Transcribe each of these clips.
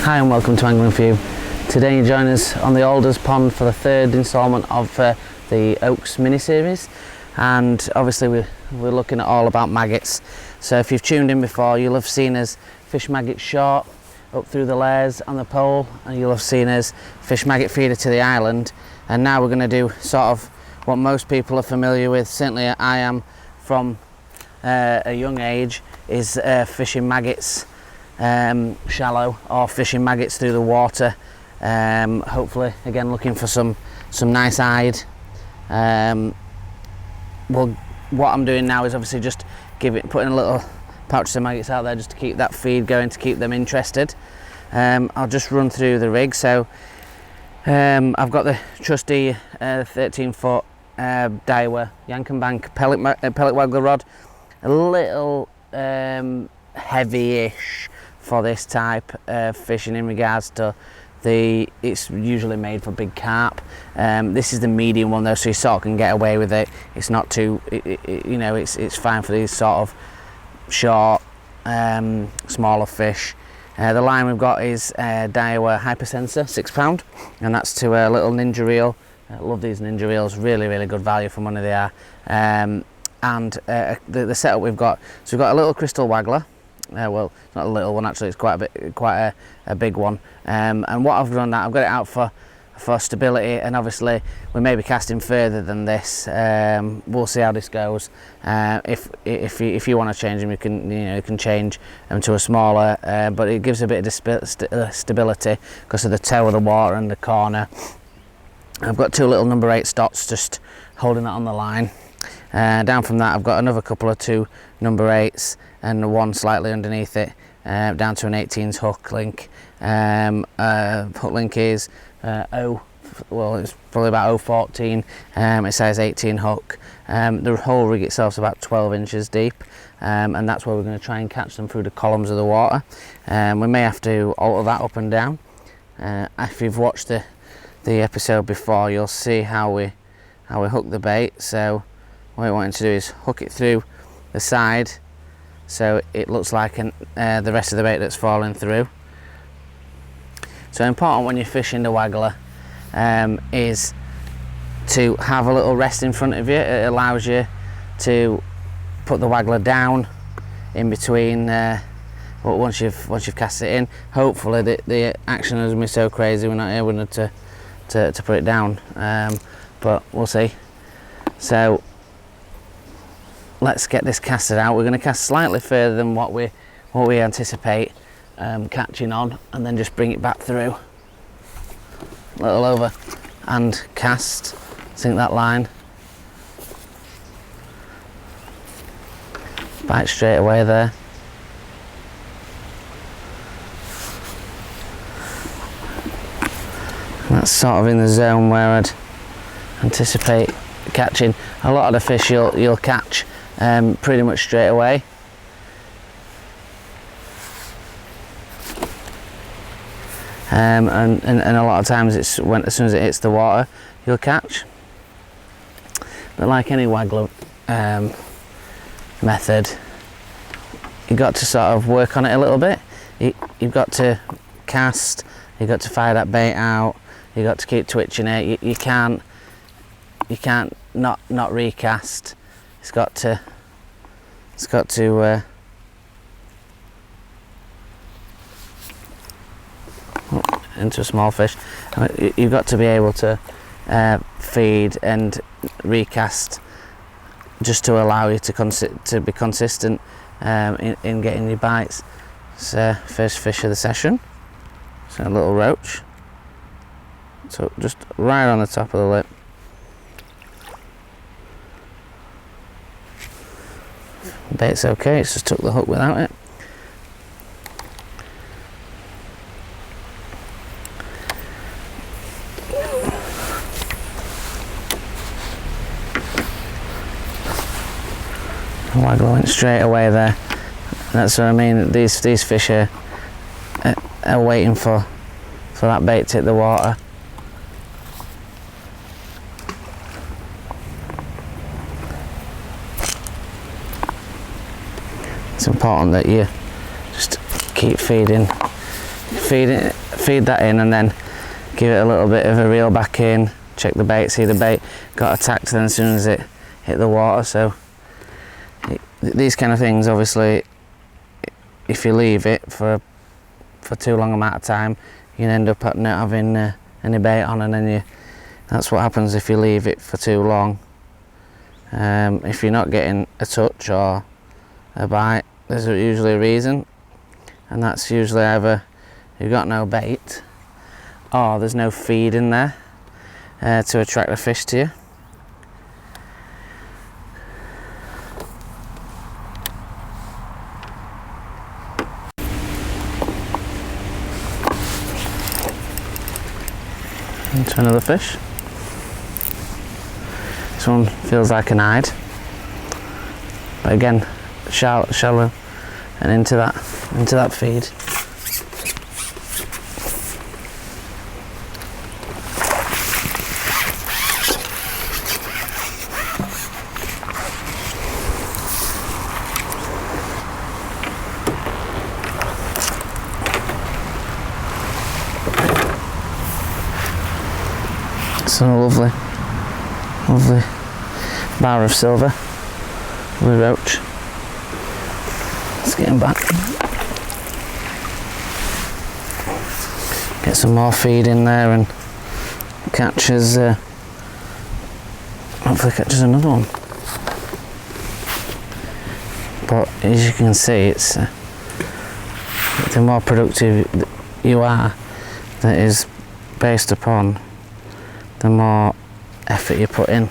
Hi and welcome to Angling For You. Today you join us on the Alders Pond for the third instalment of the Oaks mini-series, and obviously we're looking at all about maggots. So if you've tuned in before, you'll have seen us fish maggot short up through the layers on the pole, and you'll have seen us fish maggot feeder to the island. And now we're going to do sort of what most people are familiar with, certainly I am from a young age, is fishing maggots shallow, or fishing maggots through the water, hopefully again looking for some nice hide. Well, what I'm doing now is obviously just putting a little pouch of maggots out there just to keep that feed going, to keep them interested. I'll just run through the rig. So I've got the trusty 13-foot Daiwa Yank and Bank pellet Waggler rod, a little heavy-ish for this type of fishing in regards to it's usually made for big carp. This is the medium one though, so you sort of can get away with it. It's not too, you know, it's fine for these sort of short, smaller fish. The line we've got is Daiwa Hypersensor 6 pound, and that's to a little ninja reel. I love these ninja reels, really good value for money they are. And the setup we've got, so we've got a little crystal waggler. Well, it's not a little one actually, it's quite a big one. And what I've done, that I've got it out for stability, and obviously we may be casting further than this. We'll see how this goes. If you want to change them, you can change them to a smaller, but it gives a bit of stability because of the toe of the water and the corner. I've got two little number 8 stops just holding that on the line. Down from that I've got another couple of 2 number 8s and one slightly underneath it, down to an 18s hook link. Hook link is it's probably about 0.14, it's size 18 hook. The whole rig itself is about 12 inches deep, and that's where we're going to try and catch them through the columns of the water. We may have to alter that up and down. If you've watched the episode before, you'll see how we hook the bait. So what we're wanting to do is hook it through the side so it looks like the rest of the bait that's falling through. So important when you're fishing the waggler is to have a little rest in front of you. It allows you to put the waggler down in between. Once you've cast it in, hopefully the action isn't be so crazy we're not able to put it down, but we'll see. So let's get this casted out. We're going to cast slightly further than what we anticipate catching on, and then just bring it back through a little over and cast, sink that line, bite straight away there. That's sort of in the zone where I'd anticipate catching. A lot of the fish you'll catch pretty much straight away. And a lot of times it's as soon as it hits the water you'll catch. But like any waggler method, you've got to sort of work on it a little bit. You've got to cast, you've got to fire that bait out, you've got to keep twitching it. You can't not recast. It's got to into a small fish. You've got to be able to feed and recast just to allow you to be consistent in getting your bites. So first fish of the session, so a little roach, so just right on the top of the lip. Bait's okay, it's just took the hook without it. The waggler went straight away there. That's what I mean. These fish are waiting for that bait to hit the water. It's important that you just keep feeding feed that in, and then give it a little bit of a reel back in, check the bait, see the bait got attacked then as soon as it hit the water. So these kind of things, obviously, if you leave it for too long amount of time, you can end up not having any bait on, and then that's what happens if you leave it for too long. If you're not getting a touch or a bite, there's usually a reason, and that's usually either you've got no bait or there's no feed in there to attract the fish to you. Into another fish. This one feels like an hide, but again, shallow, and into that feed. So lovely bar of silver with roach. Let's get him back. Get some more feed in there and catches. Hopefully catches another one. But as you can see, it's the more productive you are, that is based upon the more effort you put in.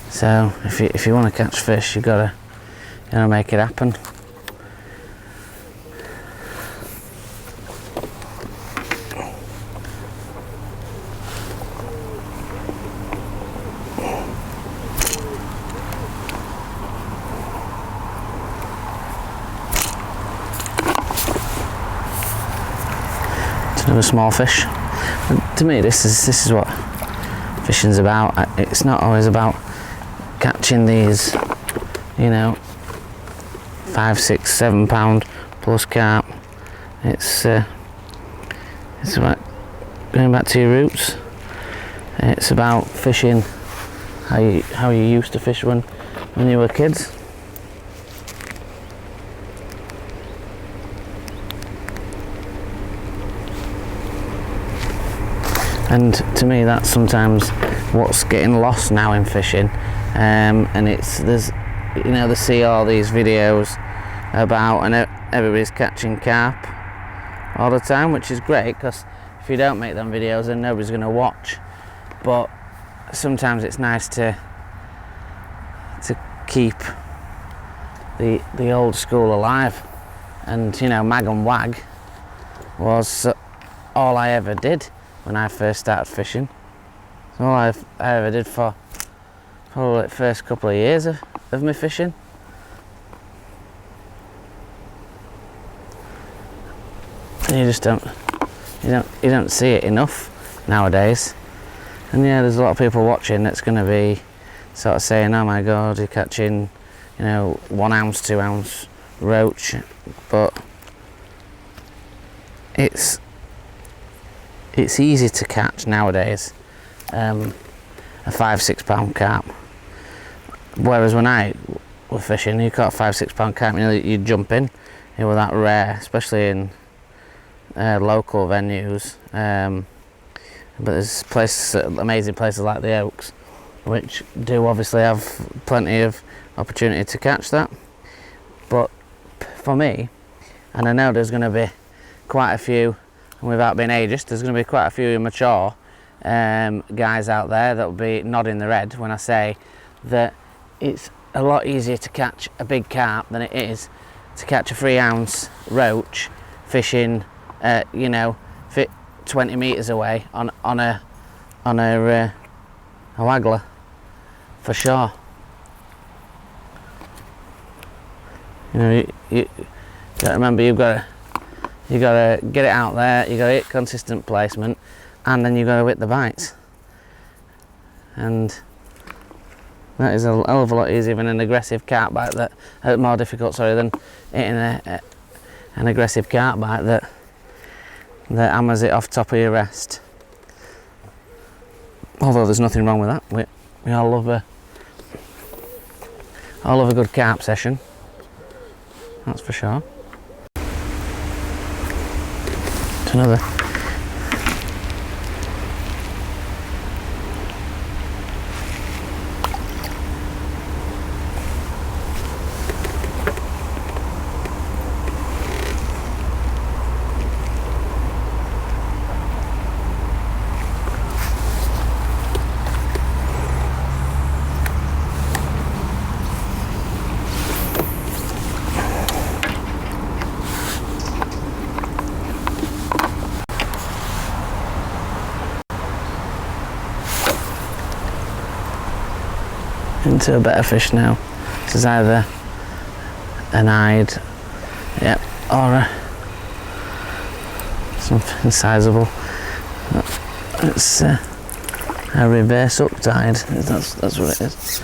So if you want to catch fish, you gotta make it happen. It's another small fish. To me, this is what fishing's about. It's not always about catching these, 5, 6, 7 pound plus carp. It's about going back to your roots. It's about fishing how you used to fish when you were kids. And to me, that's sometimes what's getting lost now in fishing. And there's they see all these videos about, and everybody's catching carp all the time, which is great, because if you don't make them videos, then nobody's going to watch. But sometimes it's nice to keep the old school alive. And mag and wag was all I ever did when I first started fishing. It's all I ever did for probably the first couple of years of me fishing. And you just don't see it enough nowadays. And there's a lot of people watching that's going to be sort of saying, oh my god, you're catching 1 ounce, 2 ounce roach, but it's easy to catch nowadays a 5, 6 pound carp. Whereas when I was fishing, you caught a 5, 6 pound carp, you'd jump in. It was that rare, especially in local venues. But there's amazing places like the Oaks, which do obviously have plenty of opportunity to catch that. But for me, and I know there's going to be quite a few, and without being ageist, there's going to be quite a few immature guys out there that will be nodding their head when I say that it's a lot easier to catch a big carp than it is to catch a 3 ounce roach fishing, 20 metres away on a Waggler, for sure. You got to remember, you got to get it out there. You got to hit consistent placement, and then you got to hit the bites. And that is a hell of a lot easier than an aggressive carp bite, more difficult, than hitting a an aggressive carp bite that hammers it off top of your rest. Although there's nothing wrong with that. We all love a good carp session, that's for sure. It's another. Into a better fish now. This is either an eyed, yep, or something sizable. It's a reverse up tide. That's what it is.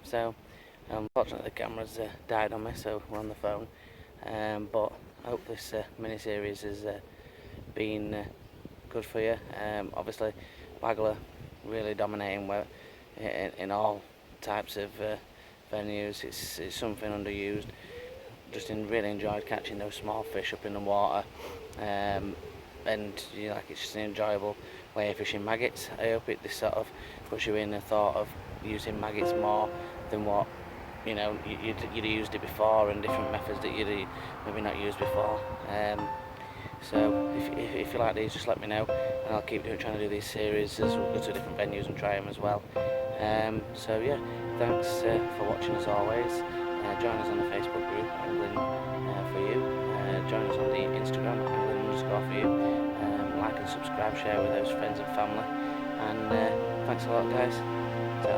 So unfortunately the camera's died on me, so we're on the phone, but I hope this mini-series has been good for you. Obviously Waggler really dominating in all types of venues. It's something underused. Just really enjoyed catching those small fish up in the water, and it's just an enjoyable way of fishing maggots. I hope this sort of puts you in the thought of using maggots more than what you'd used it before, and different methods that you'd maybe not used before. So if you like these, just let me know, and I'll keep trying to do these series as we'll go to different venues and try them as well. So yeah, thanks for watching as always. Join us on the Facebook group, Angling for You. Join us on the Instagram, Angling_for You. Like and subscribe, share with those friends and family, and thanks a lot, guys. So,